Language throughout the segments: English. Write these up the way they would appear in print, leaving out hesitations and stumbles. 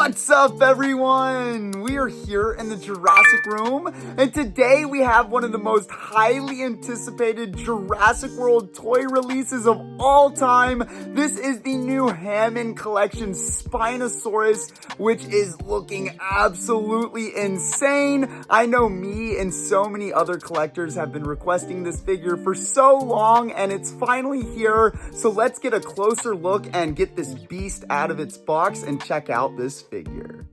What's up, everyone? We are here in the Jurassic room, and today we have one of the most highly anticipated Jurassic World toy releases of all time. This is the new Hammond Collection Spinosaurus, which is looking absolutely insane. I know me and so many other collectors have been requesting this figure for so long, and it's finally here. So let's get a closer look and get this beast out of its box and check out this figure.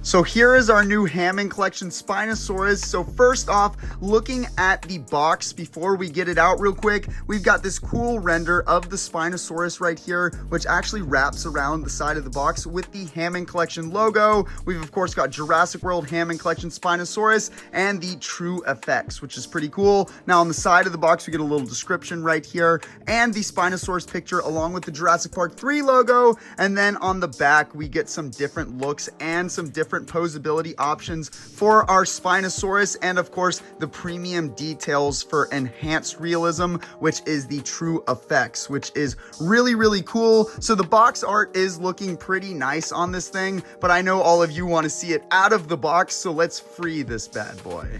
So here is our new Hammond Collection Spinosaurus. So first off, looking at the box before we get it out real quick, we've got this cool render of the Spinosaurus right here, which actually wraps around the side of the box with the Hammond Collection logo. We've of course got Jurassic World Hammond Collection Spinosaurus and the true effects, which is pretty cool. Now on the side of the box, we get a little description right here and the Spinosaurus picture along with the Jurassic Park 3 logo. And then on the back, we get some different looks and some different posability options for our Spinosaurus, and of course the premium details for enhanced realism, which is the true effects, which is really cool. So the box art is looking pretty nice on this thing, but I know all of you want to see it out of the box, so let's free this bad boy.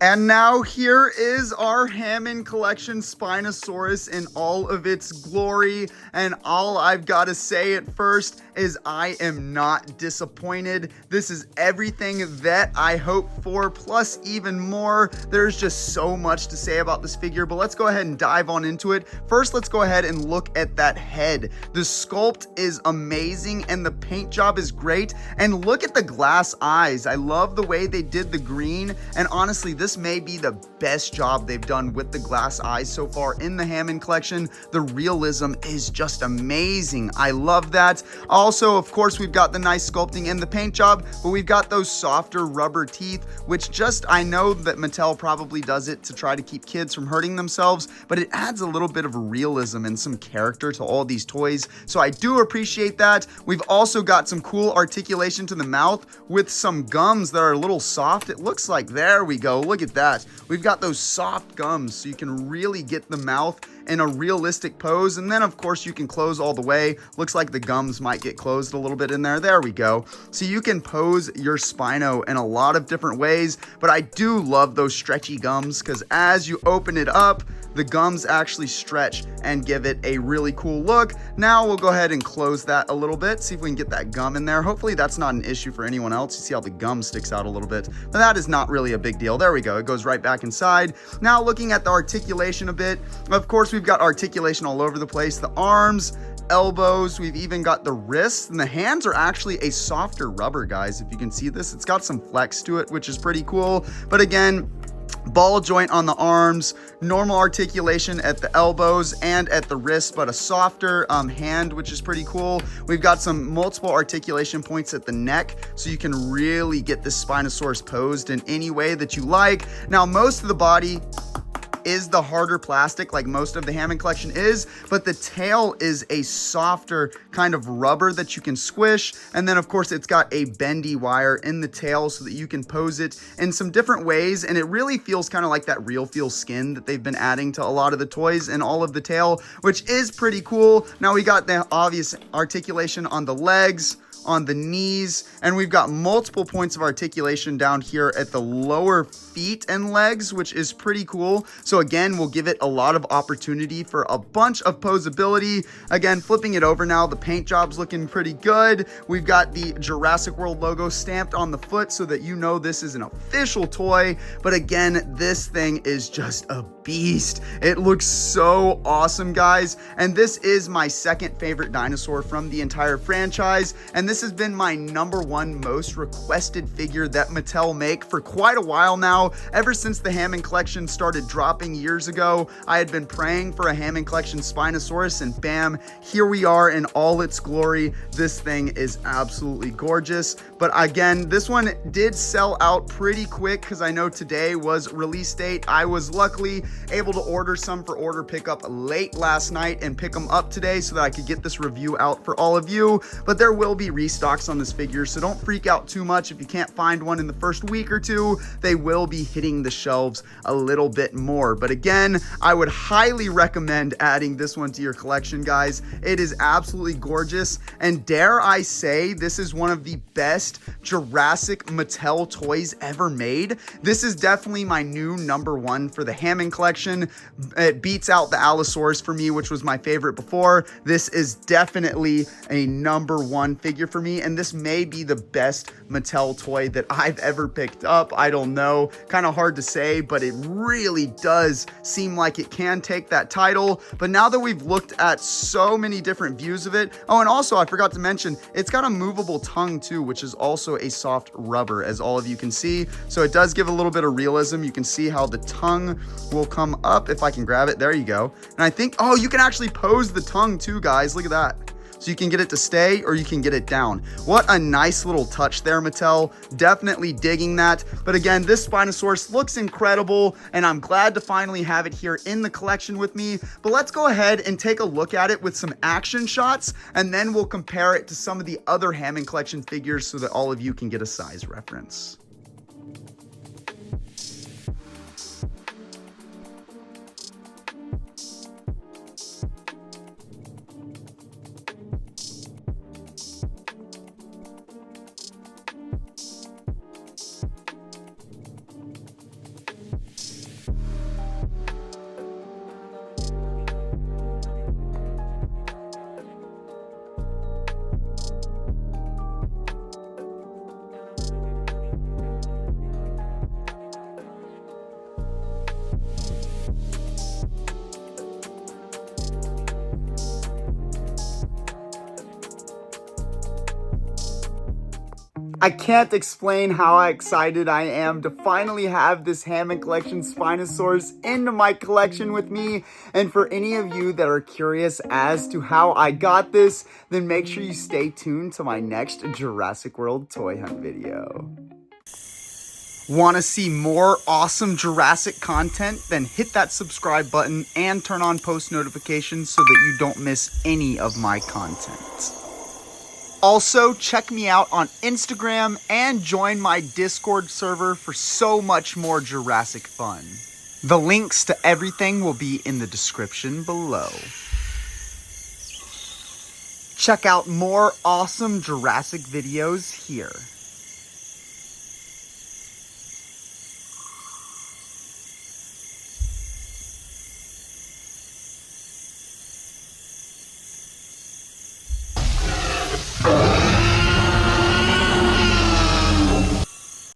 And now here is our Hammond Collection Spinosaurus in all of its glory. And all I've got to say at first is I am not disappointed. This is everything that I hoped for, plus even more. There's just so much to say about this figure, but let's go ahead and dive on into it. First, let's go ahead and look at that head. The sculpt is amazing and the paint job is great. And look at the glass eyes. I love the way they did the green. And honestly, this may be the best job they've done with the glass eyes so far in the Hammond Collection. The realism is just amazing. I love that. Also, of course, we've got the nice sculpting and the paint job, but we've got those softer rubber teeth, which I know that Mattel probably does it to try to keep kids from hurting themselves, but it adds a little bit of realism and some character to all these toys. So I do appreciate that. We've also got some cool articulation to the mouth with some gums that are a little soft. It looks like, there we go. Look at that. We've got those soft gums so you can really get the mouth in a realistic pose. And then of course you can close all the way. Looks like the gums might get closed a little bit in there. There we go. So you can pose your Spino in a lot of different ways, but I do love those stretchy gums because as you open it up, the gums actually stretch and give it a really cool look. Now we'll go ahead and close that a little bit, see if we can get that gum in there. Hopefully that's not an issue for anyone else. You see how the gum sticks out a little bit, but that is not really a big deal. There we go. It goes right back inside. Now looking at the articulation a bit, of course we've got articulation all over the place. The arms, elbows, we've even got the wrists, and the hands are actually a softer rubber, guys. If you can see this, it's got some flex to it, which is pretty cool. But again, ball joint on the arms, normal articulation at the elbows and at the wrist, but a softer hand, which is pretty cool. We've got some multiple articulation points at the neck, so you can really get this Spinosaurus posed in any way that you like. Now, most of the body is the harder plastic like most of the Hammond Collection is, but the tail is a softer kind of rubber that you can squish. And then of course it's got a bendy wire in the tail so that you can pose it in some different ways, and it really feels kind of like that real feel skin that they've been adding to a lot of the toys and all of the tail, which is pretty cool. Now we got the obvious articulation on the legs, on the knees, and we've got multiple points of articulation down here at the lower feet and legs, which is pretty cool. So again, we'll give it a lot of opportunity for a bunch of posability. Again, flipping it over now, the paint job's looking pretty good. We've got the Jurassic World logo stamped on the foot so that you know this is an official toy. But again, this thing is just a beast. It looks so awesome, guys. And this is my second favorite dinosaur from the entire franchise. And this has been my #1 most requested figure that Mattel make for quite a while now. Ever since the Hammond Collection started dropping years ago, I had been praying for a Hammond Collection Spinosaurus, and bam, here we are in all its glory. This thing is absolutely gorgeous. But again, this one did sell out pretty quick because I know today was release date. I was luckily able to order some for order pickup late last night and pick them up today so that I could get this review out for all of you. But there will be restocks on this figure, so don't freak out too much if you can't find one in the first week or two. They will be hitting the shelves a little bit more. But again, I would highly recommend adding this one to your collection, guys. It is absolutely gorgeous, and dare I say, this is one of the best Jurassic Mattel toys ever made. This is definitely my new #1 for the Hammond Collection. It beats out the Allosaurus for me, which was my favorite before. This is definitely a #1 figure for me, and this may be the best Mattel toy that I've ever picked up. I don't know, kind of hard to say, but it really does seem like it can take that title. But now that we've looked at so many different views of it, oh, and also I forgot to mention, it's got a movable tongue too, which is also a soft rubber, as all of you can see. So it does give a little bit of realism. You can see how the tongue will come up if I can grab it. There you go. And I think, oh, you can actually pose the tongue too, guys. Look at that. So you can get it to stay or you can get it down. What a nice little touch there, Mattel. Definitely digging that. But again, this Spinosaurus looks incredible, and I'm glad to finally have it here in the collection with me. But let's go ahead and take a look at it with some action shots, and then we'll compare it to some of the other Hammond Collection figures so that all of you can get a size reference. I can't explain how excited I am to finally have this Hammond Collection Spinosaurus into my collection with me. And for any of you that are curious as to how I got this, then make sure you stay tuned to my next Jurassic World toy hunt video. Want to see more awesome Jurassic content? Then hit that subscribe button and turn on post notifications so that you don't miss any of my content. Also, check me out on Instagram and join my Discord server for so much more Jurassic fun. The links to everything will be in the description below. Check out more awesome Jurassic videos here.